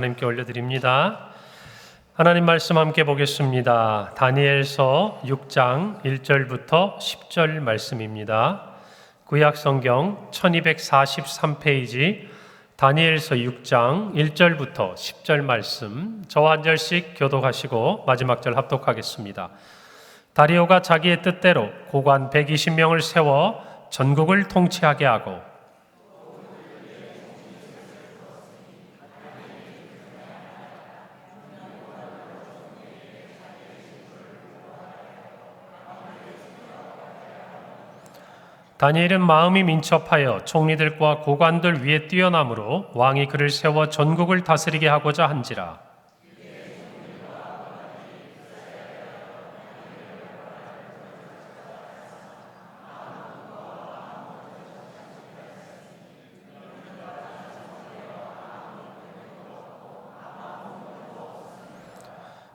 하나님께 올려드립니다. 하나님 말씀 함께 보겠습니다. 다니엘서 6장 1절부터 10절 말씀입니다. 구약성경 1243페이지 다니엘서 6장 1절부터 10절 말씀, 저와 한 절씩 교독하시고 마지막 절 합독하겠습니다. 다리오가 자기의 뜻대로 고관 120명을 세워 전국을 통치하게 하고 다니엘은 마음이 민첩하여 총리들과 고관들 위에 뛰어남으로 왕이 그를 세워 전국을 다스리게 하고자 한지라.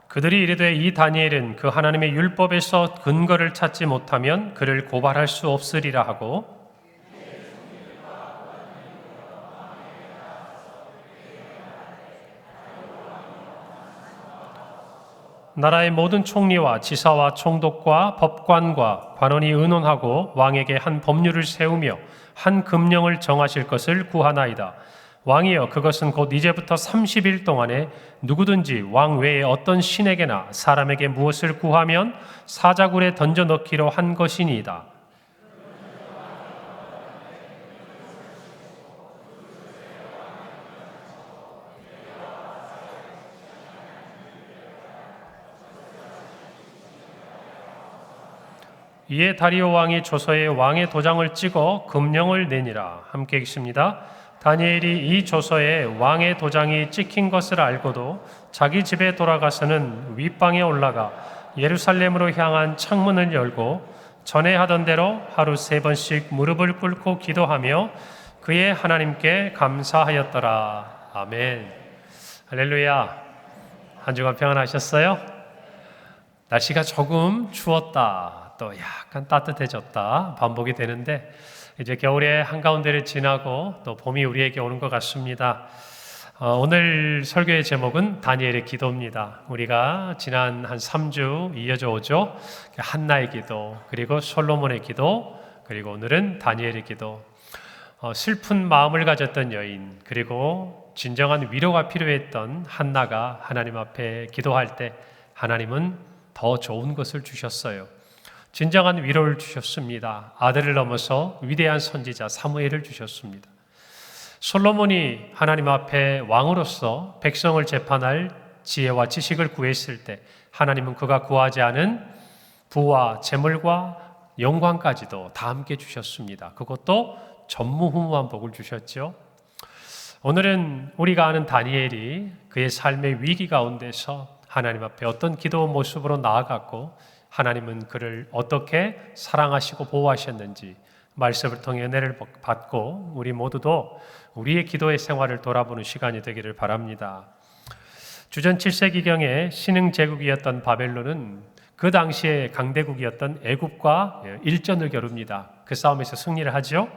그들이 이르되 이 다니엘은 그 하나님의 율법에서 근거를 찾지 못하면 그를 고발할 수 없으리라 하고, 나라의 모든 총리와 지사와 총독과 법관과 관원이 의논하고 왕에게 한 법률을 세우며 한 금령을 정하실 것을 구하나이다. 왕이여, 그것은 곧 이제부터 30일 동안에 누구든지 왕 외에 어떤 신에게나 사람에게 무엇을 구하면 사자굴에 던져 넣기로 한 것이니이다. 이에 다리오 왕이 조서에 왕의 도장을 찍어 금령을 내니라. 함께 읽습니다. 다니엘이 이 조서에 왕의 도장이 찍힌 것을 알고도 자기 집에 돌아가서는 윗방에 올라가 예루살렘으로 향한 창문을 열고 전에 하던 대로 하루 3번씩 무릎을 꿇고 기도하며 그의 하나님께 감사하였더라. 아멘. 할렐루야. 한 주간 평안하셨어요? 날씨가 조금 추웠다, 또 약간 따뜻해졌다 반복이 되는데, 이제 겨울의 한가운데를 지나고 또 봄이 우리에게 오는 것 같습니다. 오늘 설교의 제목은 다니엘의 기도입니다. 우리가 지난 한 3주 이어져 오죠. 한나의 기도, 그리고 솔로몬의 기도, 그리고 오늘은 다니엘의 기도. 슬픈 마음을 가졌던 여인, 그리고 진정한 위로가 필요했던 한나가 하나님 앞에 기도할 때 하나님은 더 좋은 것을 주셨어요. 진정한 위로를 주셨습니다. 아들을 넘어서 위대한 선지자 사무엘을 주셨습니다. 솔로몬이 하나님 앞에 왕으로서 백성을 재판할 지혜와 지식을 구했을 때 하나님은 그가 구하지 않은 부와 재물과 영광까지도 다 함께 주셨습니다. 그것도 전무후무한 복을 주셨죠. 오늘은 우리가 아는 다니엘이 그의 삶의 위기 가운데서 하나님 앞에 어떤 기도 모습으로 나아갔고 하나님은 그를 어떻게 사랑하시고 보호하셨는지 말씀을 통해 은혜를 받고 우리 모두도 우리의 기도의 생활을 돌아보는 시간이 되기를 바랍니다. 주전 7세기경에 신흥 제국이었던 바벨론은 그 당시에 강대국이었던 애굽과 일전을 겨룹니다. 그 싸움에서 승리를 하죠.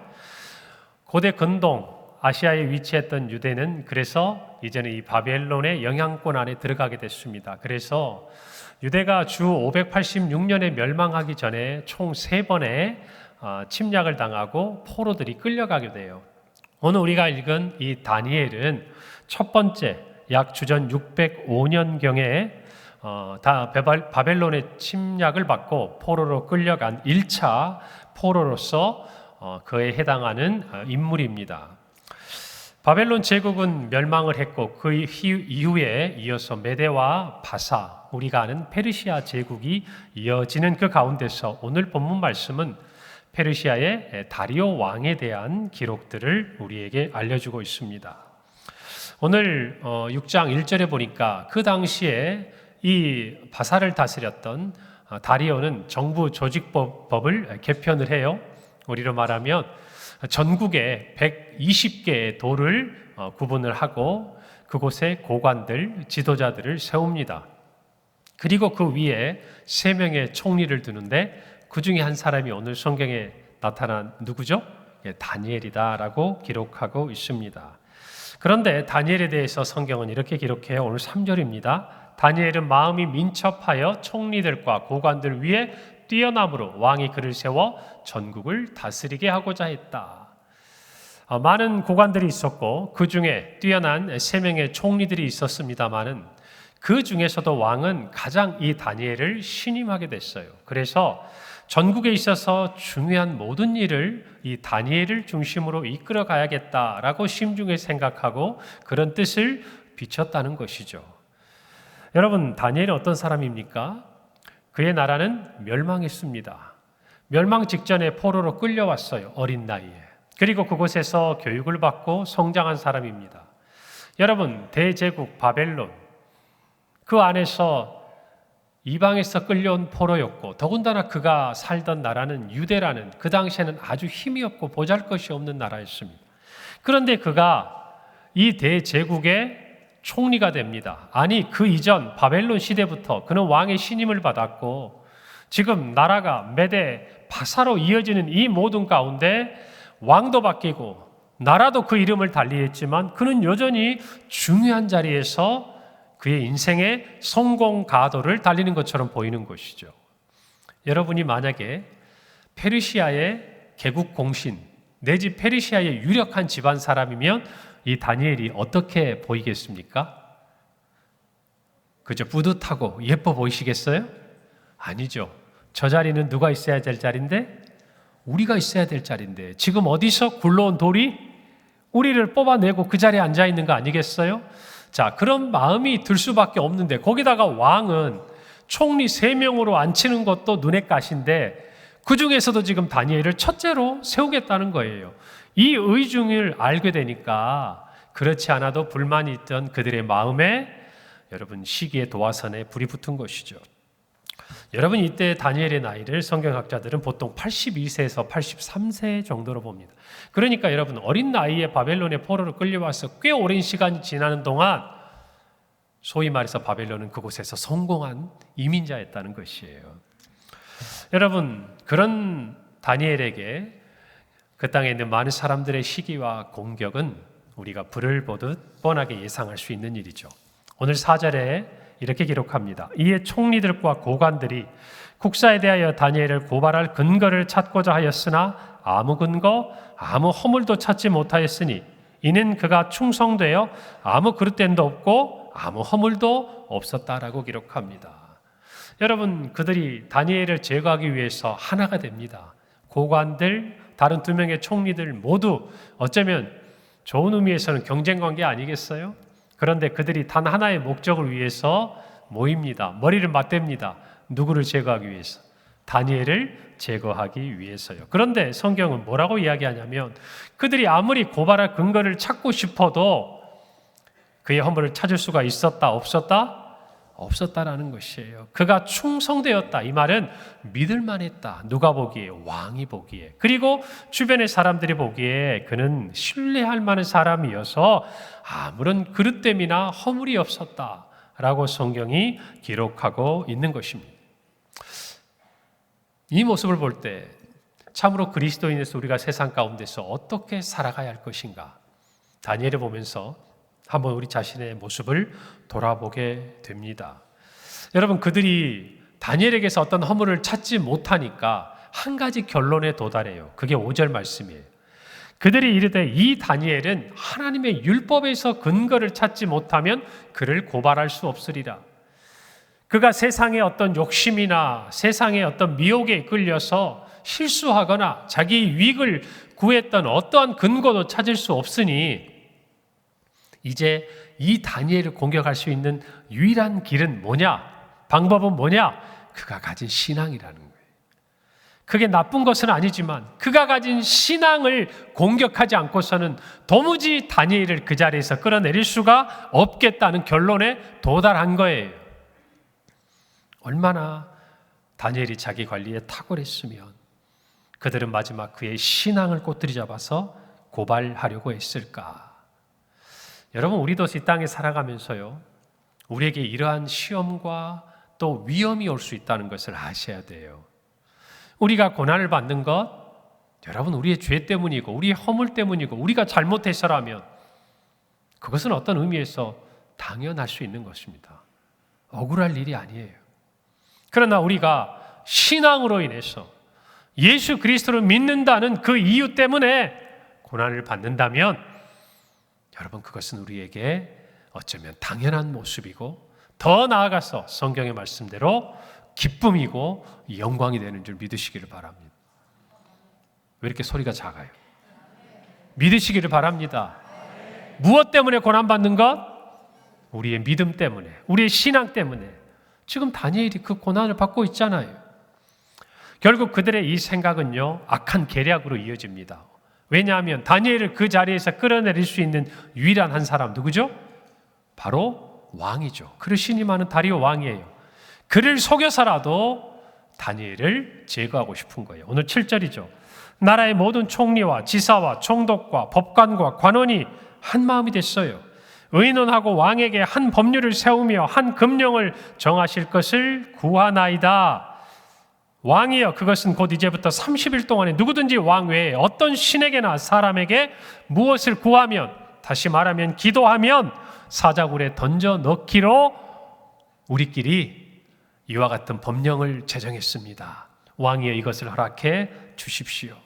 고대 근동 아시아에 위치했던 유대는 그래서 이제는 이 바벨론의 영향권 안에 들어가게 됐습니다. 그래서 유대가 주 586년에 멸망하기 전에 총 3번의 침략을 당하고 포로들이 끌려가게 돼요. 오늘 우리가 읽은 이 다니엘은 첫 번째 약 주전 605년경에 바벨론의 침략을 받고 포로로 끌려간 1차 포로로서 그에 해당하는 인물입니다. 바벨론 제국은 멸망을 했고 그 이후에 이어서 메대와 바사, 우리가 아는 페르시아 제국이 이어지는 그 가운데서 오늘 본문 말씀은 페르시아의 다리오 왕에 대한 기록들을 우리에게 알려주고 있습니다. 오늘 6장 1절에 보니까 그 당시에 이 바사를 다스렸던 다리오는 정부 조직법을 개편을 해요. 우리로 말하면 전국에 120개의 도를 구분을 하고 그곳에 고관들, 지도자들을 세웁니다. 그리고 그 위에 3명의 총리를 두는데 그 중에 한 사람이 오늘 성경에 나타난 누구죠? 다니엘이다라고 기록하고 있습니다. 그런데 다니엘에 대해서 성경은 이렇게 기록해요. 오늘 3절입니다. 다니엘은 마음이 민첩하여 총리들과 고관들 위에 뛰어남으로 왕이 그를 세워 전국을 다스리게 하고자 했다. 많은 고관들이 있었고 그 중에 뛰어난 3명의 총리들이 있었습니다마는 그 중에서도 왕은 가장 이 다니엘을 신임하게 됐어요. 그래서 전국에 있어서 중요한 모든 일을 이 다니엘을 중심으로 이끌어 가야겠다라고 심중에 생각하고 그런 뜻을 비췄다는 것이죠. 여러분, 다니엘은 어떤 사람입니까? 그의 나라는 멸망했습니다. 멸망 직전에 포로로 끌려왔어요. 어린 나이에. 그리고 그곳에서 교육을 받고 성장한 사람입니다. 여러분, 대제국 바벨론, 그 안에서 이방에서 끌려온 포로였고 더군다나 그가 살던 나라는 유대라는 그 당시에는 아주 힘이 없고 보잘것이 없는 나라였습니다. 그런데 그가 이 대제국의 총리가 됩니다. 아니, 그 이전 바벨론 시대부터 그는 왕의 신임을 받았고 지금 나라가 메대 바사로 이어지는 이 모든 가운데 왕도 바뀌고 나라도 그 이름을 달리했지만 그는 여전히 중요한 자리에서 그의 인생의 성공 가도를 달리는 것처럼 보이는 것이죠. 여러분이 만약에 페르시아의 개국 공신 내지 페르시아의 유력한 집안 사람이면 이 다니엘이 어떻게 보이겠습니까? 그저 뿌듯하고 예뻐 보이시겠어요? 아니죠. 저 자리는 누가 있어야 될 자리인데? 우리가 있어야 될 자리인데 지금 어디서 굴러온 돌이 우리를 뽑아내고 그 자리에 앉아 있는 거 아니겠어요? 자, 그런 마음이 들 수밖에 없는데 거기다가 왕은 총리 3명으로 앉히는 것도 눈에 가시인데 그 중에서도 지금 다니엘을 첫째로 세우겠다는 거예요. 이 의중을 알게 되니까 그렇지 않아도 불만이 있던 그들의 마음에 여러분 시기의 도화선에 불이 붙은 것이죠. 여러분, 이때 다니엘의 나이를 성경학자들은 보통 82세에서 83세 정도로 봅니다. 그러니까 여러분, 어린 나이에 바벨론의 포로로 끌려와서 꽤 오랜 시간이 지나는 동안 소위 말해서 바벨론은 그곳에서 성공한 이민자였다는 것이에요. 여러분, 그런 다니엘에게 그 땅에 있는 많은 사람들의 시기와 공격은 우리가 불을 보듯 뻔하게 예상할 수 있는 일이죠. 오늘 4절에 이렇게 기록합니다. 이에 총리들과 고관들이 국사에 대하여 다니엘을 고발할 근거를 찾고자 하였으나 아무 근거, 아무 허물도 찾지 못하였으니 이는 그가 충성되어 아무 그릇됨도 없고 아무 허물도 없었다라고 기록합니다. 여러분, 그들이 다니엘을 제거하기 위해서 하나가 됩니다. 고관들, 다른 2명의 총리들 모두 어쩌면 좋은 의미에서는 경쟁관계 아니겠어요? 그런데 그들이 단 하나의 목적을 위해서 모입니다. 머리를 맞댑니다. 누구를 제거하기 위해서? 다니엘을 제거하기 위해서요. 그런데 성경은 뭐라고 이야기하냐면 그들이 아무리 고발할 근거를 찾고 싶어도 그의 허물을 찾을 수가 있었다, 없었다? 없었다라는 것이에요. 그가 충성되었다. 이 말은 믿을만했다. 누가 보기에? 왕이 보기에. 그리고 주변의 사람들이 보기에 그는 신뢰할 만한 사람이어서 아무런 그릇됨이나 허물이 없었다라고 성경이 기록하고 있는 것입니다. 이 모습을 볼 때 참으로 그리스도인에서 우리가 세상 가운데서 어떻게 살아가야 할 것인가? 다니엘을 보면서 한번 우리 자신의 모습을 돌아보게 됩니다. 여러분, 그들이 다니엘에게서 어떤 허물을 찾지 못하니까 한 가지 결론에 도달해요. 그게 5절 말씀이에요. 그들이 이르되 이 다니엘은 하나님의 율법에서 근거를 찾지 못하면 그를 고발할 수 없으리라. 그가 세상의 어떤 욕심이나 세상의 어떤 미혹에 이끌려서 실수하거나 자기 이익을 구했던 어떠한 근거도 찾을 수 없으니 이제 이 다니엘을 공격할 수 있는 유일한 길은 뭐냐? 방법은 뭐냐? 그가 가진 신앙이라는 거예요. 그게 나쁜 것은 아니지만 그가 가진 신앙을 공격하지 않고서는 도무지 다니엘을 그 자리에서 끌어내릴 수가 없겠다는 결론에 도달한 거예요. 얼마나 다니엘이 자기 관리에 탁월했으면 그들은 마지막 그의 신앙을 꼬투리 잡아서 고발하려고 했을까? 여러분, 우리도 이 땅에 살아가면서요, 우리에게 이러한 시험과 또 위험이 올 수 있다는 것을 아셔야 돼요. 우리가 고난을 받는 것, 여러분, 우리의 죄 때문이고 우리의 허물 때문이고 우리가 잘못해서라면 그것은 어떤 의미에서 당연할 수 있는 것입니다. 억울할 일이 아니에요. 그러나 우리가 신앙으로 인해서 예수 그리스도를 믿는다는 그 이유 때문에 고난을 받는다면 여러분, 그것은 우리에게 어쩌면 당연한 모습이고 더 나아가서 성경의 말씀대로 기쁨이고 영광이 되는 줄 믿으시기를 바랍니다. 왜 이렇게 소리가 작아요? 믿으시기를 바랍니다. 무엇 때문에 고난받는 것? 우리의 믿음 때문에, 우리의 신앙 때문에. 지금 다니엘이 그 고난을 받고 있잖아요. 결국 그들의 이 생각은요, 악한 계략으로 이어집니다. 왜냐하면 다니엘을 그 자리에서 끌어내릴 수 있는 유일한 한 사람 누구죠? 바로 왕이죠. 그를 신임하는 다리오 왕이에요. 그를 속여서라도 다니엘을 제거하고 싶은 거예요. 오늘 7절이죠. 나라의 모든 총리와 지사와 총독과 법관과 관원이 한 마음이 됐어요. 의논하고 왕에게 한 법률을 세우며 한 금령을 정하실 것을 구하나이다. 왕이여, 그것은 곧 이제부터 30일 동안에 누구든지 왕 외에 어떤 신에게나 사람에게 무엇을 구하면, 다시 말하면 기도하면 사자굴에 던져 넣기로 우리끼리 이와 같은 법령을 제정했습니다. 왕이여, 이것을 허락해 주십시오.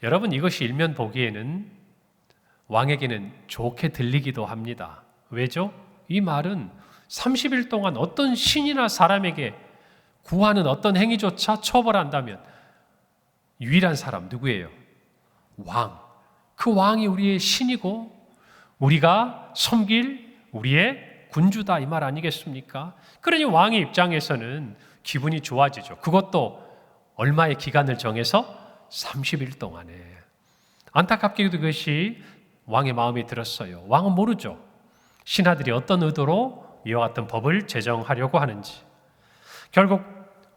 여러분, 이것이 일면 보기에는 왕에게는 좋게 들리기도 합니다. 왜죠? 이 말은 30일 동안 어떤 신이나 사람에게 구하는 어떤 행위조차 처벌한다면 유일한 사람 누구예요? 왕. 그 왕이 우리의 신이고 우리가 섬길 우리의 군주다, 이 말 아니겠습니까? 그러니 왕의 입장에서는 기분이 좋아지죠. 그것도 얼마의 기간을 정해서 30일 동안에. 안타깝게도 그것이 왕의 마음에 들었어요. 왕은 모르죠. 신하들이 어떤 의도로 이와 같은 법을 제정하려고 하는지. 결국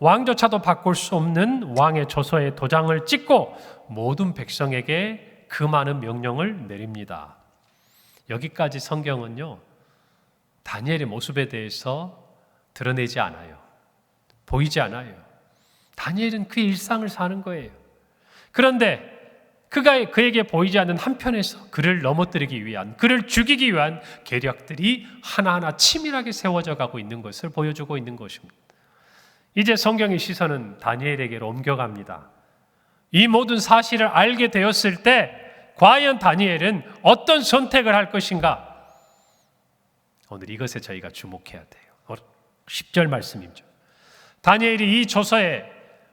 왕조차도 바꿀 수 없는 왕의 조서에 도장을 찍고 모든 백성에게 그 많은 명령을 내립니다. 여기까지 성경은요, 다니엘의 모습에 대해서 드러내지 않아요. 보이지 않아요. 다니엘은 그 일상을 사는 거예요. 그런데 그가 그에게 보이지 않는 한편에서 그를 넘어뜨리기 위한, 그를 죽이기 위한 계략들이 하나하나 치밀하게 세워져 가고 있는 것을 보여주고 있는 것입니다. 이제 성경의 시선은 다니엘에게로 옮겨갑니다. 이 모든 사실을 알게 되었을 때 과연 다니엘은 어떤 선택을 할 것인가? 오늘 이것에 저희가 주목해야 돼요. 10절 말씀이죠. 다니엘이 이 조서에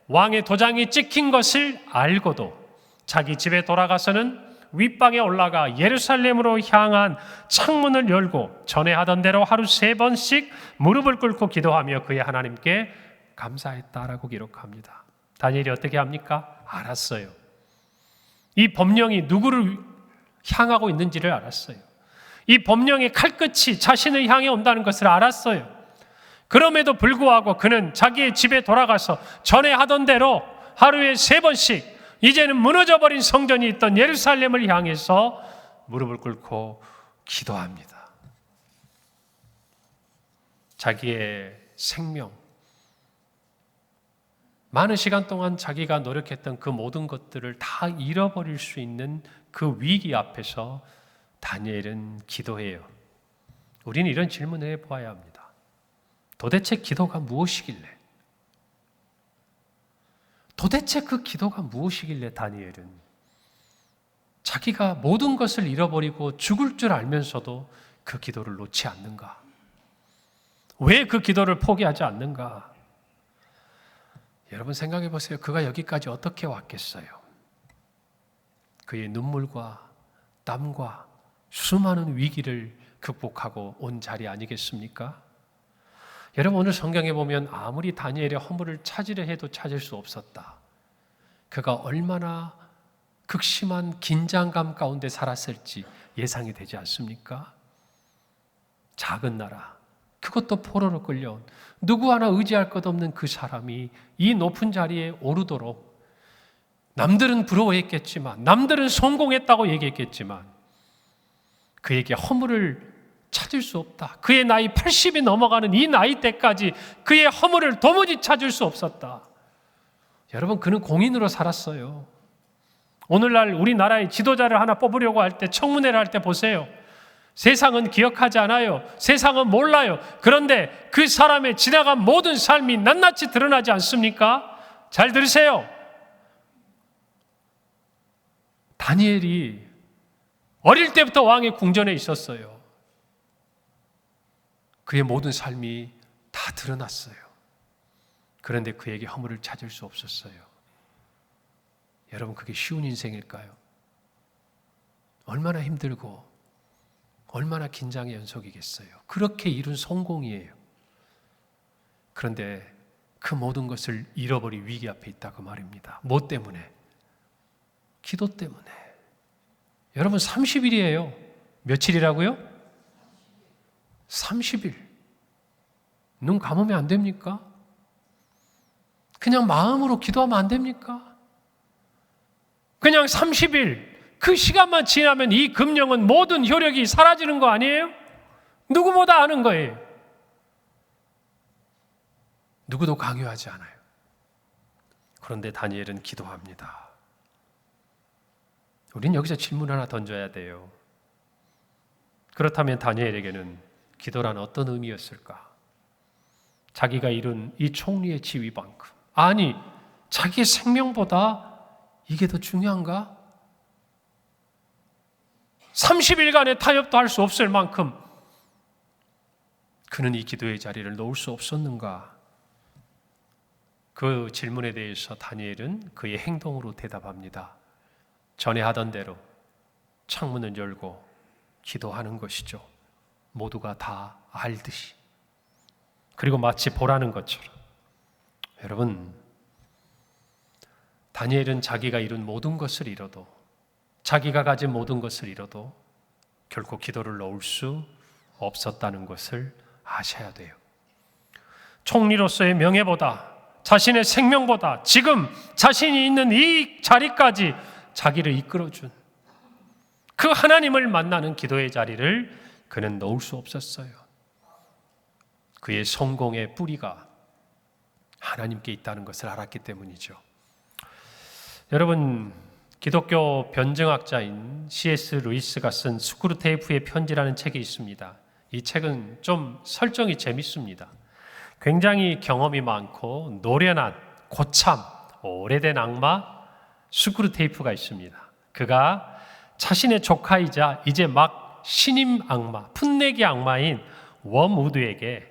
왕의 도장이 찍힌 것을 알고도 자기 집에 돌아가서는 윗방에 올라가 예루살렘으로 향한 창문을 열고 전에 하던 대로 하루 3번씩 무릎을 꿇고 기도하며 그의 하나님께 감사했다라고 기록합니다. 다니엘이 어떻게 합니까? 알았어요. 이 법령이 누구를 향하고 있는지를 알았어요. 이 법령의 칼끝이 자신을 향해 온다는 것을 알았어요. 그럼에도 불구하고 그는 자기의 집에 돌아가서 전에 하던 대로 하루에 3번씩 이제는 무너져버린 성전이 있던 예루살렘을 향해서 무릎을 꿇고 기도합니다. 자기의 생명, 많은 시간 동안 자기가 노력했던 그 모든 것들을 다 잃어버릴 수 있는 그 위기 앞에서 다니엘은 기도해요. 우리는 이런 질문을 해보아야 합니다. 도대체 기도가 무엇이길래? 도대체 그 기도가 무엇이길래 다니엘은 자기가 모든 것을 잃어버리고 죽을 줄 알면서도 그 기도를 놓지 않는가? 왜 그 기도를 포기하지 않는가? 여러분 생각해 보세요. 그가 여기까지 어떻게 왔겠어요? 그의 눈물과 땀과 수많은 위기를 극복하고 온 자리 아니겠습니까? 여러분 오늘 성경에 보면 아무리 다니엘의 허물을 찾으려 해도 찾을 수 없었다. 그가 얼마나 극심한 긴장감 가운데 살았을지 예상이 되지 않습니까? 작은 나라, 그것도 포로로 끌려온 누구 하나 의지할 것 없는 그 사람이 이 높은 자리에 오르도록 남들은 부러워했겠지만, 남들은 성공했다고 얘기했겠지만 그에게 허물을 찾을 수 없다. 그의 나이 80이 넘어가는 이 나이 때까지 그의 허물을 도무지 찾을 수 없었다. 여러분, 그는 공인으로 살았어요. 오늘날 우리나라의 지도자를 하나 뽑으려고 할 때, 청문회를 할 때 보세요. 세상은 기억하지 않아요. 세상은 몰라요. 그런데 그 사람의 지나간 모든 삶이 낱낱이 드러나지 않습니까? 잘 들으세요. 다니엘이 어릴 때부터 왕의 궁전에 있었어요. 그의 모든 삶이 다 드러났어요. 그런데 그에게 허물을 찾을 수 없었어요. 여러분, 그게 쉬운 인생일까요? 얼마나 힘들고 얼마나 긴장의 연속이겠어요. 그렇게 이룬 성공이에요. 그런데 그 모든 것을 잃어버릴 위기 앞에 있다고 말입니다. 뭐 때문에? 기도 때문에. 여러분, 30일이에요. 며칠이라고요? 30일. 눈 감으면 안 됩니까? 그냥 마음으로 기도하면 안 됩니까? 그냥 30일, 그 시간만 지나면 이 금령은 모든 효력이 사라지는 거 아니에요? 누구보다 아는 거예요. 누구도 강요하지 않아요. 그런데 다니엘은 기도합니다. 우린 여기서 질문 하나 던져야 돼요. 그렇다면 다니엘에게는 기도란 어떤 의미였을까? 자기가 이룬 이 총리의 지위만큼, 아니 자기의 생명보다 이게 더 중요한가? 30일간의 타협도 할 수 없을 만큼 그는 이 기도의 자리를 놓을 수 없었는가? 그 질문에 대해서 다니엘은 그의 행동으로 대답합니다. 전에 하던 대로 창문을 열고 기도하는 것이죠. 모두가 다 알듯이. 그리고 마치 보라는 것처럼. 여러분, 다니엘은 자기가 이룬 모든 것을 잃어도, 자기가 가진 모든 것을 잃어도 결코 기도를 놓을 수 없었다는 것을 아셔야 돼요. 총리로서의 명예보다, 자신의 생명보다, 지금 자신이 있는 이 자리까지 자기를 이끌어준 그 하나님을 만나는 기도의 자리를 그는 놓을 수 없었어요. 그의 성공의 뿌리가 하나님께 있다는 것을 알았기 때문이죠. 여러분, 기독교 변증학자인 C.S. 루이스가 쓴 스크루테이프의 편지라는 책이 있습니다. 이 책은 좀 설정이 재밌습니다. 굉장히 경험이 많고 노련한 고참, 오래된 악마 스크루테이프가 있습니다. 그가 자신의 조카이자 이제 막 신임 악마, 풋내기 악마인 웜우드에게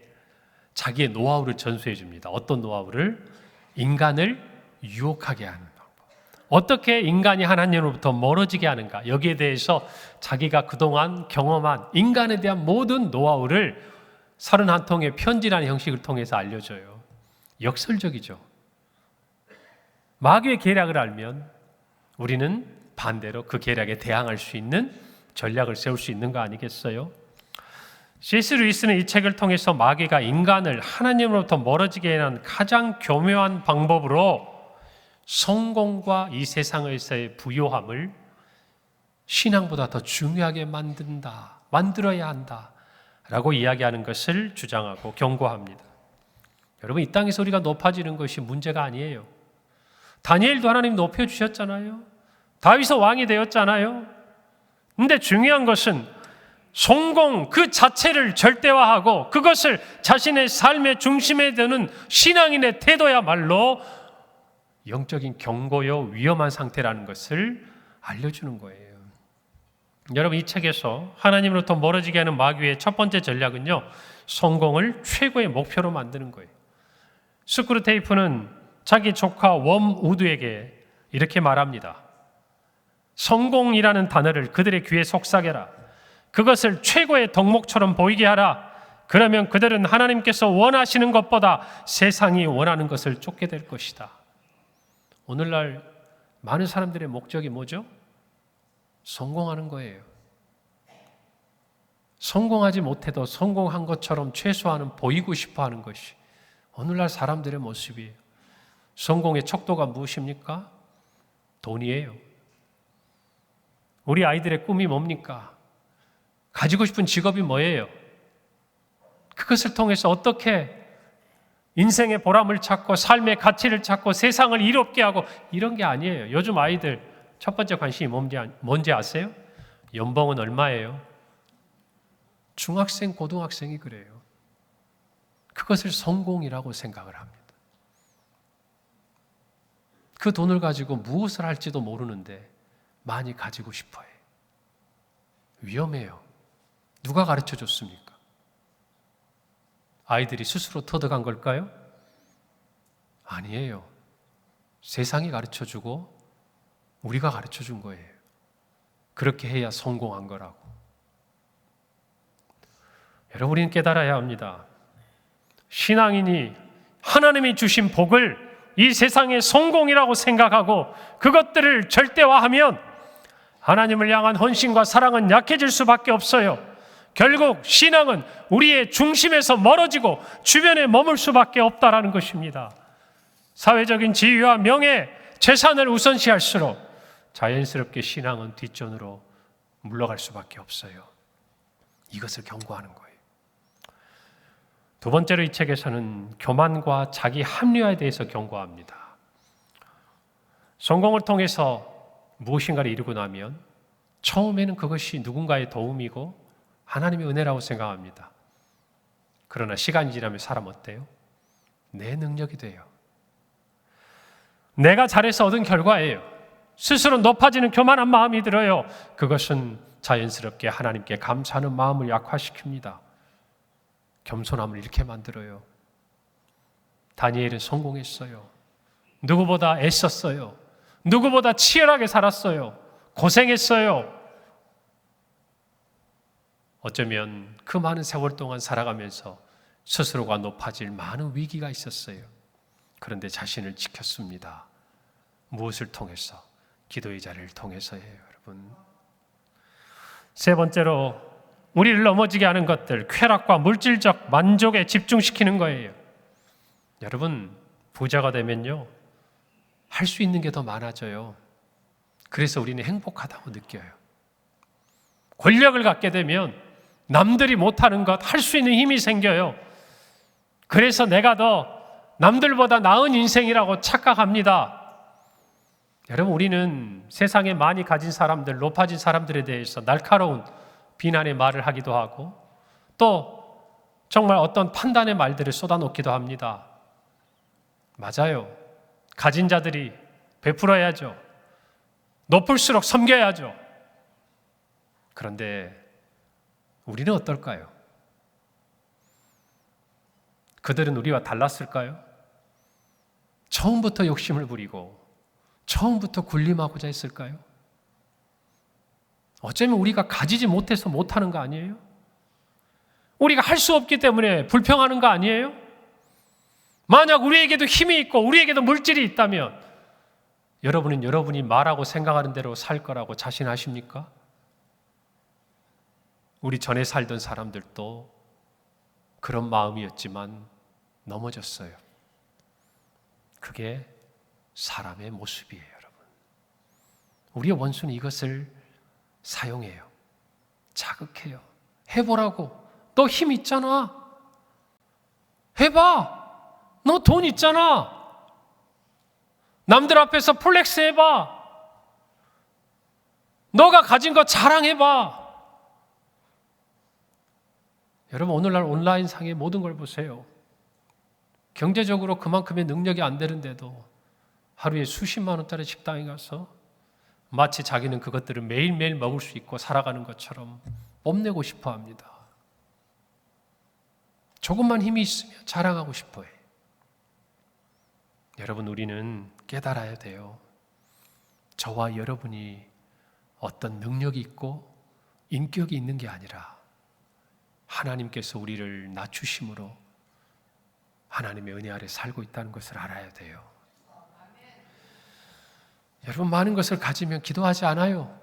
자기의 노하우를 전수해 줍니다. 어떤 노하우를? 인간을 유혹하게 하는 방법. 어떻게 인간이 하나님으로부터 멀어지게 하는가? 여기에 대해서 자기가 그동안 경험한 인간에 대한 모든 노하우를 31통의 편지라는 형식을 통해서 알려줘요. 역설적이죠. 마귀의 계략을 알면 우리는 반대로 그 계략에 대항할 수 있는 전략을 세울 수 있는 거 아니겠어요? C.S. 루이스는 이 책을 통해서 마귀가 인간을 하나님으로부터 멀어지게 하는 가장 교묘한 방법으로 성공과 이 세상에서의 부요함을 신앙보다 더 중요하게 만들어야 한다 라고 이야기하는 것을 주장하고 경고합니다. 여러분, 이 땅에서 우리가 높아지는 것이 문제가 아니에요. 다니엘도 하나님 높여주셨잖아요. 다윗은 왕이 되었잖아요. 근데 중요한 것은 성공 그 자체를 절대화하고 그것을 자신의 삶의 중심에 두는 신앙인의 태도야말로 영적인 경고요 위험한 상태라는 것을 알려주는 거예요. 여러분, 이 책에서 하나님으로부터 멀어지게 하는 마귀의 첫 번째 전략은요, 성공을 최고의 목표로 만드는 거예요. 스크루테이프는 자기 조카 웜우드에게 이렇게 말합니다. 성공이라는 단어를 그들의 귀에 속삭여라. 그것을 최고의 덕목처럼 보이게 하라. 그러면 그들은 하나님께서 원하시는 것보다 세상이 원하는 것을 쫓게 될 것이다. 오늘날 많은 사람들의 목적이 뭐죠? 성공하는 거예요. 성공하지 못해도 성공한 것처럼 최소한은 보이고 싶어 하는 것이 오늘날 사람들의 모습이에요. 성공의 척도가 무엇입니까? 돈이에요. 우리 아이들의 꿈이 뭡니까? 가지고 싶은 직업이 뭐예요? 그것을 통해서 어떻게 인생의 보람을 찾고 삶의 가치를 찾고 세상을 이롭게 하고 이런 게 아니에요. 요즘 아이들 첫 번째 관심이 뭔지 아세요? 연봉은 얼마예요? 중학생, 고등학생이 그래요. 그것을 성공이라고 생각을 합니다. 그 돈을 가지고 무엇을 할지도 모르는데 많이 가지고 싶어 해요. 위험해요. 누가 가르쳐 줬습니까? 아이들이 스스로 터득한 걸까요? 아니에요. 세상이 가르쳐 주고 우리가 가르쳐 준 거예요. 그렇게 해야 성공한 거라고. 여러분, 우리는 깨달아야 합니다. 신앙인이 하나님이 주신 복을 이 세상의 성공이라고 생각하고 그것들을 절대화하면 하나님을 향한 헌신과 사랑은 약해질 수밖에 없어요. 결국 신앙은 우리의 중심에서 멀어지고 주변에 머물 수밖에 없다라는 것입니다. 사회적인 지위와 명예, 재산을 우선시할수록 자연스럽게 신앙은 뒷전으로 물러갈 수밖에 없어요. 이것을 경고하는 거예요. 두 번째로 이 책에서는 교만과 자기 합리화에 대해서 경고합니다. 성공을 통해서 무엇인가를 이루고 나면 처음에는 그것이 누군가의 도움이고 하나님의 은혜라고 생각합니다. 그러나 시간이 지나면 사람 어때요? 내 능력이 돼요. 내가 잘해서 얻은 결과예요. 스스로 높아지는 교만한 마음이 들어요. 그것은 자연스럽게 하나님께 감사하는 마음을 약화시킵니다. 겸손함을 잃게 만들어요. 다니엘은 성공했어요. 누구보다 애썼어요. 누구보다 치열하게 살았어요. 고생했어요. 어쩌면 그 많은 세월 동안 살아가면서 스스로가 높아질 많은 위기가 있었어요. 그런데 자신을 지켰습니다. 무엇을 통해서? 기도의 자리를 통해서예요, 여러분. 세 번째로 우리를 넘어지게 하는 것들, 쾌락과 물질적 만족에 집중시키는 거예요. 여러분, 부자가 되면요, 할 수 있는 게 더 많아져요. 그래서 우리는 행복하다고 느껴요. 권력을 갖게 되면 남들이 못하는 것, 할 수 있는 힘이 생겨요. 그래서 내가 더 남들보다 나은 인생이라고 착각합니다. 여러분, 우리는 세상에 많이 가진 사람들, 높아진 사람들에 대해서 날카로운 비난의 말을 하기도 하고 또 정말 어떤 판단의 말들을 쏟아놓기도 합니다. 맞아요. 가진 자들이 베풀어야죠. 높을수록 섬겨야죠. 그런데 우리는 어떨까요? 그들은 우리와 달랐을까요? 처음부터 욕심을 부리고 처음부터 군림하고자 했을까요? 어쩌면 우리가 가지지 못해서 못하는 거 아니에요? 우리가 할 수 없기 때문에 불평하는 거 아니에요? 만약 우리에게도 힘이 있고 우리에게도 물질이 있다면 여러분은 여러분이 말하고 생각하는 대로 살 거라고 자신하십니까? 우리 전에 살던 사람들도 그런 마음이었지만 넘어졌어요. 그게 사람의 모습이에요, 여러분. 우리의 원수는 이것을 사용해요. 자극해요. 해보라고. 너 힘 있잖아. 해봐. 너 돈 있잖아. 남들 앞에서 플렉스 해봐. 너가 가진 거 자랑해봐. 여러분, 오늘날 온라인상의 모든 걸 보세요. 경제적으로 그만큼의 능력이 안 되는데도 하루에 수십만 원짜리 식당에 가서 마치 자기는 그것들을 매일매일 먹을 수 있고 살아가는 것처럼 뽐내고 싶어 합니다. 조금만 힘이 있으면 자랑하고 싶어 해요. 여러분, 우리는 깨달아야 돼요. 저와 여러분이 어떤 능력이 있고 인격이 있는 게 아니라 하나님께서 우리를 낮추심으로 하나님의 은혜 아래 살고 있다는 것을 알아야 돼요. 여러분, 많은 것을 가지면 기도하지 않아요.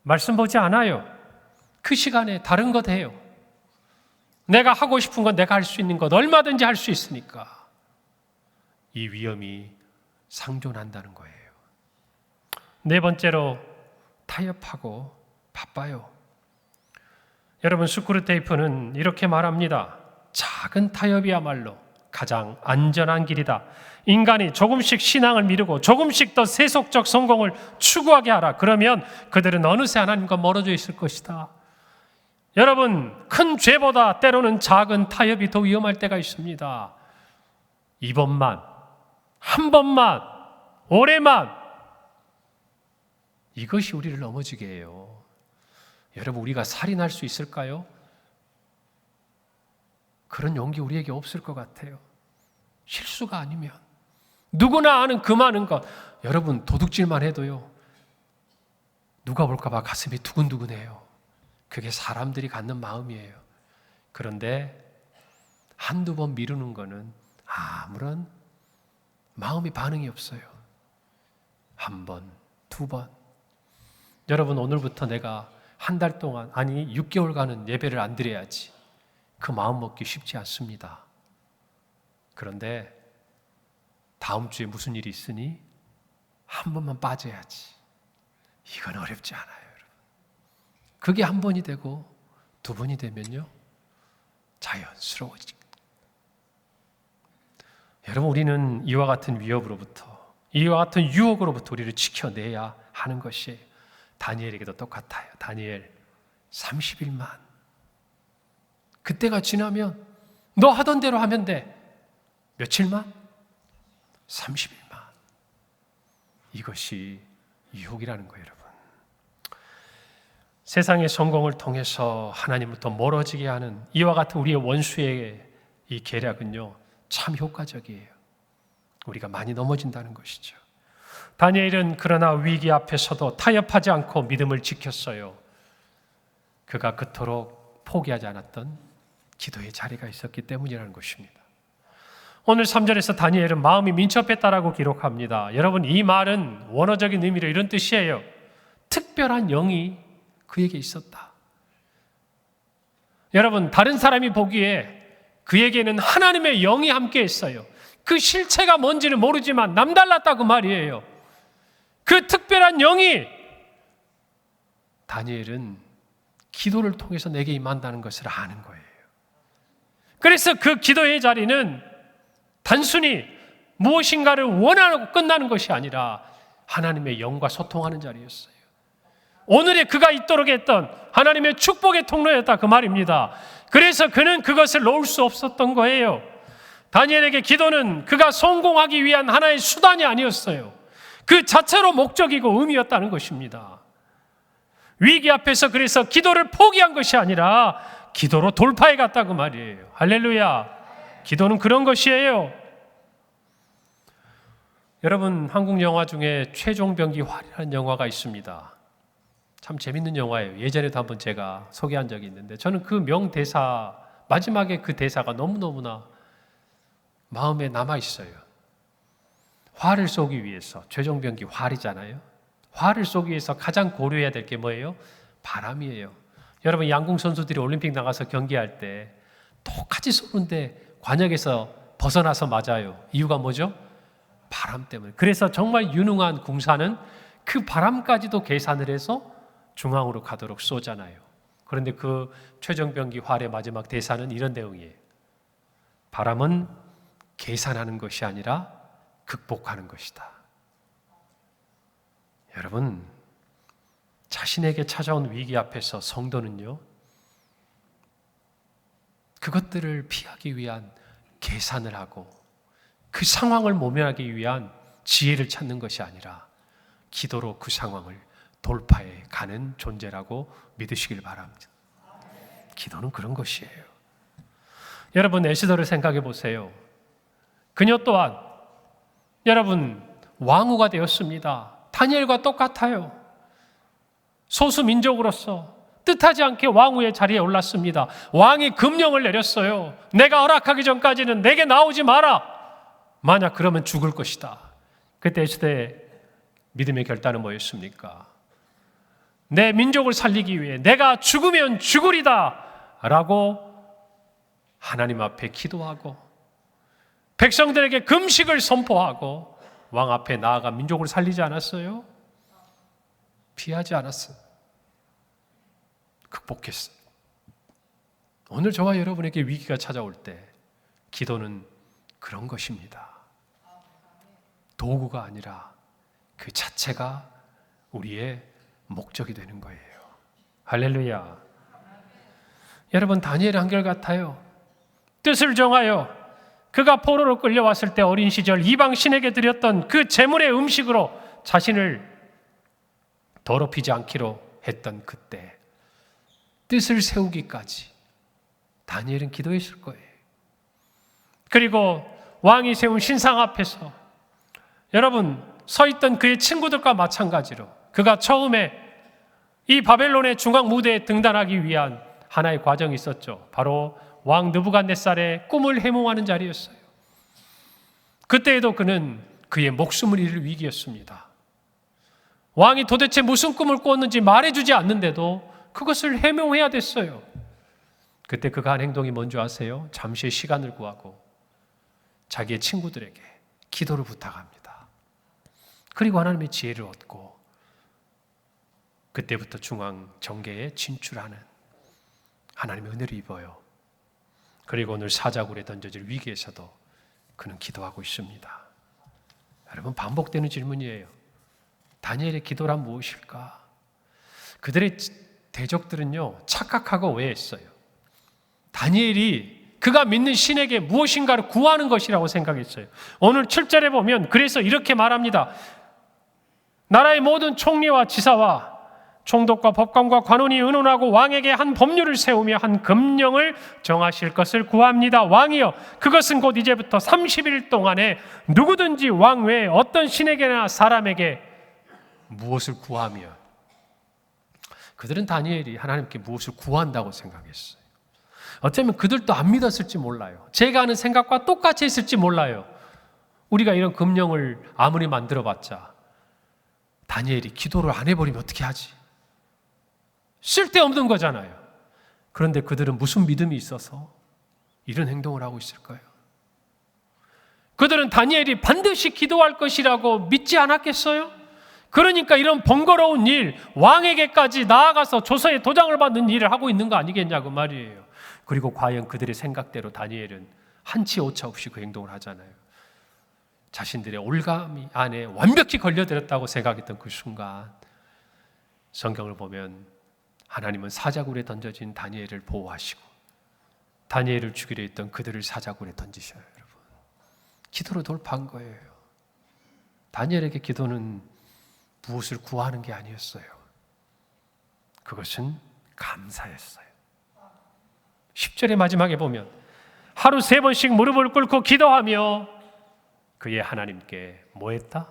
말씀 보지 않아요. 그 시간에 다른 것 해요. 내가 하고 싶은 건 내가 할 수 있는 것 얼마든지 할 수 있으니까. 이 위험이 상존한다는 거예요. 네 번째로 타협하고 바빠요. 여러분, 스크루테이프는 이렇게 말합니다. 작은 타협이야말로 가장 안전한 길이다. 인간이 조금씩 신앙을 미루고 조금씩 더 세속적 성공을 추구하게 하라. 그러면 그들은 어느새 하나님과 멀어져 있을 것이다. 여러분, 큰 죄보다 때로는 작은 타협이 더 위험할 때가 있습니다. 이번만, 한 번만, 올해만, 이것이 우리를 넘어지게 해요. 여러분, 우리가 살인할 수 있을까요? 그런 용기 우리에게 없을 것 같아요. 실수가 아니면. 누구나 아는 그 많은 것. 여러분, 도둑질만 해도요, 누가 볼까 봐 가슴이 두근두근해요. 그게 사람들이 갖는 마음이에요. 그런데 한두 번 미루는 거는 아무런 마음의 반응이 없어요. 한 번, 두 번. 여러분, 오늘부터 내가 한 달 동안, 아니 6개월간은 예배를 안 드려야지. 그 마음 먹기 쉽지 않습니다. 그런데 다음 주에 무슨 일이 있으니 한 번만 빠져야지. 이건 어렵지 않아요, 여러분. 그게 한 번이 되고 두 번이 되면요, 자연스러워지죠. 여러분, 우리는 이와 같은 위협으로부터, 이와 같은 유혹으로부터 우리를 지켜내야 하는 것이 다니엘에게도 똑같아요. 다니엘 30일만. 그때가 지나면 너 하던 대로 하면 돼. 며칠만? 30일만. 이것이 유혹이라는 거예요, 여러분. 세상의 성공을 통해서 하나님으로부터 멀어지게 하는 이와 같은 우리의 원수의 이 계략은요, 참 효과적이에요. 우리가 많이 넘어진다는 것이죠. 다니엘은 그러나 위기 앞에서도 타협하지 않고 믿음을 지켰어요. 그가 그토록 포기하지 않았던 기도의 자리가 있었기 때문이라는 것입니다. 오늘 3절에서 다니엘은 마음이 민첩했다라고 기록합니다. 여러분, 이 말은 원어적인 의미로 이런 뜻이에요. 특별한 영이 그에게 있었다. 여러분, 다른 사람이 보기에 그에게는 하나님의 영이 함께 했어요. 그 실체가 뭔지는 모르지만 남달랐다 그 말이에요. 그 특별한 영이, 다니엘은 기도를 통해서 내게 임한다는 것을 아는 거예요. 그래서 그 기도의 자리는 단순히 무엇인가를 원하고 끝나는 것이 아니라 하나님의 영과 소통하는 자리였어요. 오늘의 그가 있도록 했던 하나님의 축복의 통로였다 그 말입니다. 그래서 그는 그것을 놓을 수 없었던 거예요. 다니엘에게 기도는 그가 성공하기 위한 하나의 수단이 아니었어요. 그 자체로 목적이고 의미였다는 것입니다. 위기 앞에서 그래서 기도를 포기한 것이 아니라 기도로 돌파해 갔다 그 말이에요. 할렐루야. 기도는 그런 것이에요. 여러분, 한국 영화 중에 최종병기 활이라는 영화가 있습니다. 참 재밌는 영화예요. 예전에도 한번 제가 소개한 적이 있는데 저는 그 명대사, 마지막에 그 대사가 너무너무나 마음에 남아있어요. 화를 쏘기 위해서, 최종병기 활이잖아요. 화를 쏘기 위해서 가장 고려해야 될 게 뭐예요? 바람이에요. 여러분, 양궁 선수들이 올림픽 나가서 경기할 때 똑같이 쏘는데 관역에서 벗어나서 맞아요. 이유가 뭐죠? 바람 때문에. 그래서 정말 유능한 궁사는 그 바람까지도 계산을 해서 중앙으로 가도록 쏘잖아요. 그런데 그 최종병기 활의 마지막 대사는 이런 내용이에요. 바람은 계산하는 것이 아니라 극복하는 것이다. 여러분, 자신에게 찾아온 위기 앞에서 성도는요, 그것들을 피하기 위한 계산을 하고 그 상황을 모면하기 위한 지혜를 찾는 것이 아니라 기도로 그 상황을 돌파해 가는 존재라고 믿으시길 바랍니다. 기도는 그런 것이에요. 여러분, 에스더를 생각해 보세요. 그녀 또한 여러분 왕후가 되었습니다. 다니엘과 똑같아요. 소수 민족으로서 뜻하지 않게 왕후의 자리에 올랐습니다. 왕이 금령을 내렸어요. 내가 허락하기 전까지는 내게 나오지 마라. 만약 그러면 죽을 것이다. 그때 에스더의 믿음의 결단은 뭐였습니까? 내 민족을 살리기 위해 내가 죽으면 죽으리다 라고 하나님 앞에 기도하고 백성들에게 금식을 선포하고 왕 앞에 나아가 민족을 살리지 않았어요? 피하지 않았어요. 극복했어요. 오늘 저와 여러분에게 위기가 찾아올 때 기도는 그런 것입니다. 도구가 아니라 그 자체가 우리의 목적이 되는 거예요. 할렐루야. 여러분, 다니엘의 한결같아요. 뜻을 정하여 그가 포로로 끌려왔을 때 어린 시절 이방 신에게 드렸던 그 제물의 음식으로 자신을 더럽히지 않기로 했던 그때 뜻을 세우기까지 다니엘은 기도했을 거예요. 그리고 왕이 세운 신상 앞에서 여러분 서 있던 그의 친구들과 마찬가지로 그가 처음에 이 바벨론의 중앙 무대에 등단하기 위한 하나의 과정이 있었죠. 바로 왕 느부갓네살의 꿈을 해몽하는 자리였어요. 그때에도 그는 그의 목숨을 잃을 위기였습니다. 왕이 도대체 무슨 꿈을 꾸었는지 말해주지 않는데도 그것을 해명해야 됐어요. 그때 그가 한 행동이 뭔지 아세요? 잠시의 시간을 구하고 자기의 친구들에게 기도를 부탁합니다. 그리고 하나님의 지혜를 얻고 그때부터 중앙 정계에 진출하는 하나님의 은혜를 입어요. 그리고 오늘 사자굴에 던져질 위기에서도 그는 기도하고 있습니다. 여러분, 반복되는 질문이에요. 다니엘의 기도란 무엇일까? 그들의 대적들은요, 착각하고 오해했어요. 다니엘이 그가 믿는 신에게 무엇인가를 구하는 것이라고 생각했어요. 오늘 7절에 보면 그래서 이렇게 말합니다. 나라의 모든 총리와 지사와 총독과 법관과 관원이 의논하고 왕에게 한 법률을 세우며 한 금령을 정하실 것을 구합니다. 왕이여, 그것은 곧 이제부터 30일 동안에 누구든지 왕 외에 어떤 신에게나 사람에게 무엇을 구하며, 그들은 다니엘이 하나님께 무엇을 구한다고 생각했어요. 어쩌면 그들도 안 믿었을지 몰라요. 제가 하는 생각과 똑같이 했을지 몰라요. 우리가 이런 금령을 아무리 만들어봤자 다니엘이 기도를 안 해버리면 어떻게 하지? 쓸데없는 거잖아요. 그런데 그들은 무슨 믿음이 있어서 이런 행동을 하고 있을까요? 그들은 다니엘이 반드시 기도할 것이라고 믿지 않았겠어요? 그러니까 이런 번거로운 일, 왕에게까지 나아가서 조서에 도장을 받는 일을 하고 있는 거 아니겠냐고 말이에요. 그리고 과연 그들의 생각대로 다니엘은 한치 오차 없이 그 행동을 하잖아요. 자신들의 올가미 안에 완벽히 걸려들었다고 생각했던 그 순간 성경을 보면 하나님은 사자굴에 던져진 다니엘을 보호하시고 다니엘을 죽이려 했던 그들을 사자굴에 던지셔요. 여러분, 기도로 돌파한 거예요. 다니엘에게 기도는 무엇을 구하는 게 아니었어요. 그것은 감사였어요. 10절의 마지막에 보면 하루 3번씩 무릎을 꿇고 기도하며 그의 하나님께 뭐 했다?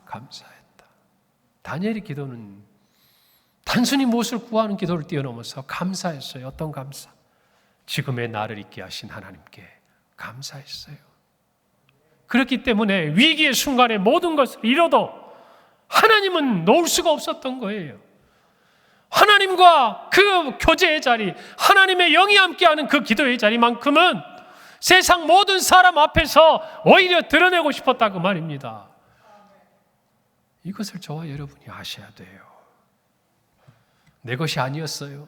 감사했다. 다니엘의 기도는 단순히 무엇을 구하는 기도를 뛰어넘어서 감사했어요. 어떤 감사? 지금의 나를 있게 하신 하나님께 감사했어요. 그렇기 때문에 위기의 순간에 모든 것을 잃어도 하나님은 놓을 수가 없었던 거예요. 하나님과 그 교제의 자리, 하나님의 영이 함께하는 그 기도의 자리만큼은 세상 모든 사람 앞에서 오히려 드러내고 싶었다고 말입니다. 이것을 저와 여러분이 아셔야 돼요. 내 것이 아니었어요.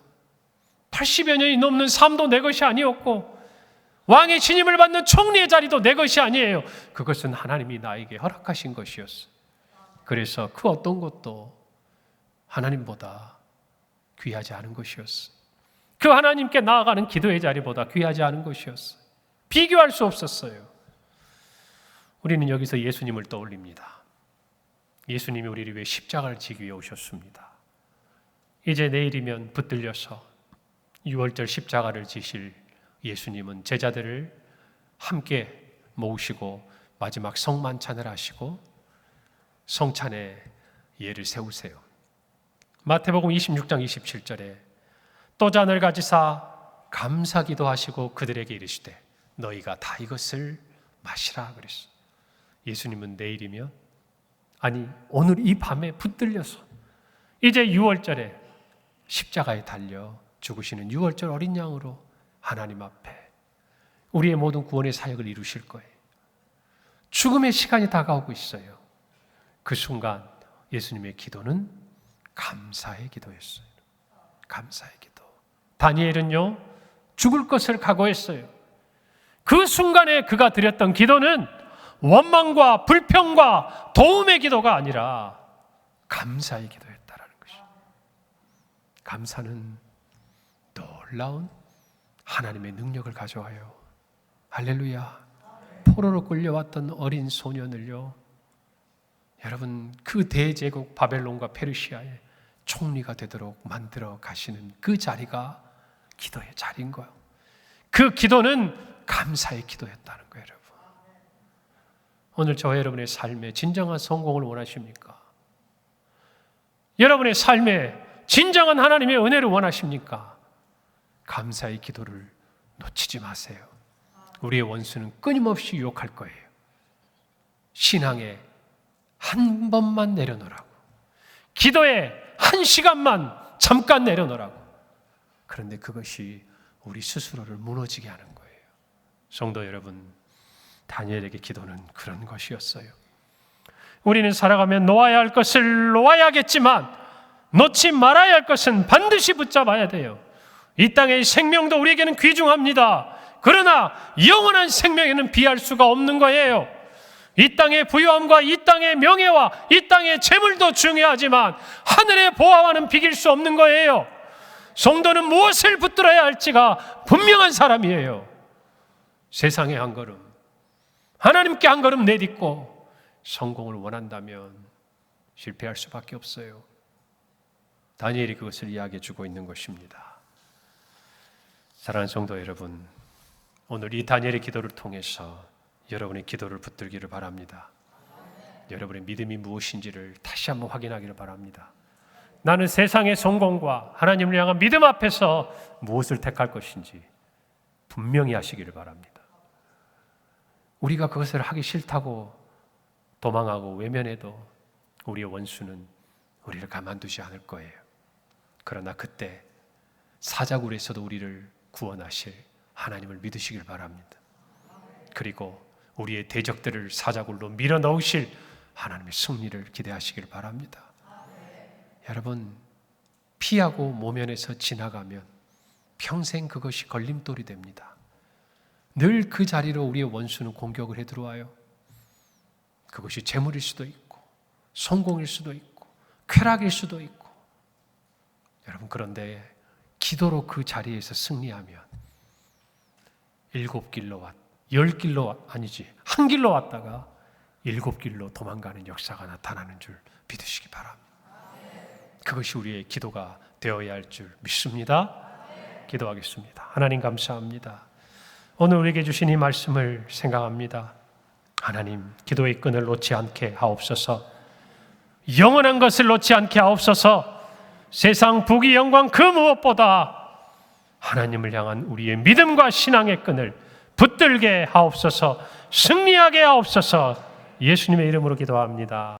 80여 년이 넘는 삶도 내 것이 아니었고 왕의 신임을 받는 총리의 자리도 내 것이 아니에요. 그것은 하나님이 나에게 허락하신 것이었어요. 그래서 그 어떤 것도 하나님보다 귀하지 않은 것이었어요. 그 하나님께 나아가는 기도의 자리보다 귀하지 않은 것이었어요. 비교할 수 없었어요. 우리는 여기서 예수님을 떠올립니다. 예수님이 우리를 위해 십자가를 지기 위해 오셨습니다. 이제 내일이면 붙들려서 6월절 십자가를 지실 예수님은 제자들을 함께 모으시고 마지막 성만찬을 하시고 성찬의 예를 세우세요. 마태복음 26장 27절에 또 잔을 가지사 감사기도 하시고 그들에게 이르시되 너희가 다 이것을 마시라 그랬어요. 예수님은 내일이면 아니 오늘 이 밤에 붙들려서 이제 6월절에 십자가에 달려 죽으시는 6월절 어린 양으로 하나님 앞에 우리의 모든 구원의 사역을 이루실 거예요. 죽음의 시간이 다가오고 있어요. 그 순간 예수님의 기도는 감사의 기도였어요. 감사의 기도. 다니엘은요, 죽을 것을 각오했어요. 그 순간에 그가 드렸던 기도는 원망과 불평과 도움의 기도가 아니라 감사의 기도였다라는 것이죠. 감사는 놀라운 하나님의 능력을 가져와요. 할렐루야. 포로로 끌려왔던 어린 소년을요, 여러분 그 대제국 바벨론과 페르시아의 총리가 되도록 만들어 가시는 그 자리가 기도의 자리인 거예요. 그 기도는 감사의 기도였다는 거예요. 여러분, 오늘 저와 여러분의 삶에 진정한 성공을 원하십니까? 여러분의 삶에 진정한 하나님의 은혜를 원하십니까? 감사의 기도를 놓치지 마세요. 우리의 원수는 끊임없이 유혹할 거예요. 신앙에 한 번만 내려놓으라고, 기도에 한 시간만 잠깐 내려놓으라고. 그런데 그것이 우리 스스로를 무너지게 하는 거예요. 성도 여러분, 다니엘에게 기도는 그런 것이었어요. 우리는 살아가며 놓아야 할 것을 놓아야겠지만 놓지 말아야 할 것은 반드시 붙잡아야 돼요. 이 땅의 생명도 우리에게는 귀중합니다. 그러나 영원한 생명에는 비할 수가 없는 거예요. 이 땅의 부유함과 이 땅의 명예와 이 땅의 재물도 중요하지만 하늘의 보화와는 비길 수 없는 거예요. 성도는 무엇을 붙들어야 할지가 분명한 사람이에요. 세상에 한 걸음, 하나님께 한 걸음 내딛고 성공을 원한다면 실패할 수밖에 없어요. 다니엘이 그것을 이야기해 주고 있는 것입니다. 사랑하는 성도 여러분, 오늘 이 다니엘의 기도를 통해서 여러분의 기도를 붙들기를 바랍니다. 여러분의 믿음이 무엇인지를 다시 한번 확인하기를 바랍니다. 나는 세상의 성공과 하나님을 향한 믿음 앞에서 무엇을 택할 것인지 분명히 하시기를 바랍니다. 우리가 그것을 하기 싫다고 도망하고 외면해도 우리의 원수는 우리를 가만두지 않을 거예요. 그러나 그때 사자굴에서도 우리를 구원하실 하나님을 믿으시길 바랍니다. 그리고 우리의 대적들을 사자굴로 밀어넣으실 하나님의 승리를 기대하시길 바랍니다. 여러분, 피하고 모면에서 지나가면 평생 그것이 걸림돌이 됩니다. 늘 그 자리로 우리의 원수는 공격을 해 들어와요. 그것이 재물일 수도 있고 성공일 수도 있고 쾌락일 수도 있고. 여러분, 그런데 기도로 그 자리에서 승리하면 7길로 10길로 아니지, 한 길로 왔다가 7길로 도망가는 역사가 나타나는 줄 믿으시기 바랍니다. 그것이 우리의 기도가 되어야 할 줄 믿습니다. 기도하겠습니다. 하나님 감사합니다. 오늘 우리에게 주신 이 말씀을 생각합니다. 하나님, 기도의 끈을 놓지 않게 하옵소서. 영원한 것을 놓지 않게 하옵소서. 세상 부귀 영광 그 무엇보다 하나님을 향한 우리의 믿음과 신앙의 끈을 붙들게 하옵소서. 승리하게 하옵소서. 예수님의 이름으로 기도합니다.